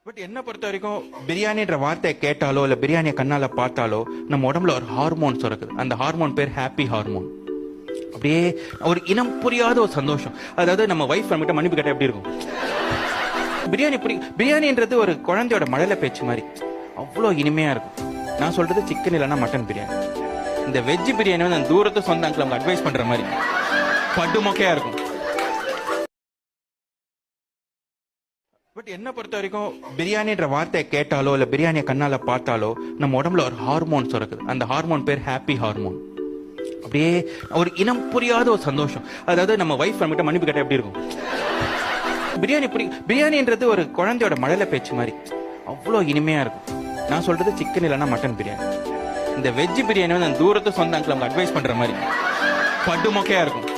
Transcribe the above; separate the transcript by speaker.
Speaker 1: But என்ன பொறுத்த வரைக்கும் பிரியாணின்ற வார்த்தையை கேட்டாலோ இல்லை பிரியாணியை கண்ணால் பார்த்தாலோ நம்ம உடம்புல ஒரு ஹார்மோன்ஸ் இருக்குது. அந்த ஹார்மோன் பேர் ஹாப்பி ஹார்மோன். அப்படியே ஒரு இனம் புரியாத ஒரு சந்தோஷம். அதாவது நம்ம வைஃப் நம்மகிட்ட மன்னிப்பு கேட்டால் எப்படி இருக்கும்? பிரியாணின்றது ஒரு குழந்தையோட மழலை பேச்சு மாதிரி அவ்வளோ இனிமையா இருக்கும். நான் சொல்றது சிக்கன் இல்லைன்னா மட்டன் பிரியாணி. இந்த வெஜ் பிரியாணி வந்து அந்த தூரத்து சொந்த அங்கிள் அவங்க அட்வைஸ் பண்ற மாதிரி பட்டு மொக்கையா இருக்கும். பட் என்ன பொறுத்த வரைக்கும் பிரியாணின்ற வார்த்தையை கேட்டாலோ இல்லை பிரியாணியை கண்ணால் பார்த்தாலோ நம்ம உடம்புல ஒரு ஹார்மோன்ஸ் இருக்குது. அந்த ஹார்மோன் பேர் ஹாப்பி ஹார்மோன். அப்படியே ஒரு இனம் புரியாத ஒரு சந்தோஷம். அதாவது நம்ம வைஃப் நம்மகிட்ட மன்னிப்பு கேட்டால் எப்படி இருக்கும்? பிரியாணின்றது ஒரு குழந்தையோட மழலை பேச்சு மாதிரி அவ்வளோ இனிமையா இருக்கும். நான் சொல்றது சிக்கன் இல்லைன்னா மட்டன் பிரியாணி. இந்த வெஜ் பிரியாணி வந்து அந்த தூரத்து சொந்த அங்கிள் அவங்க அட்வைஸ் பண்ற மாதிரி பட்டு மொக்கையா இருக்கும்.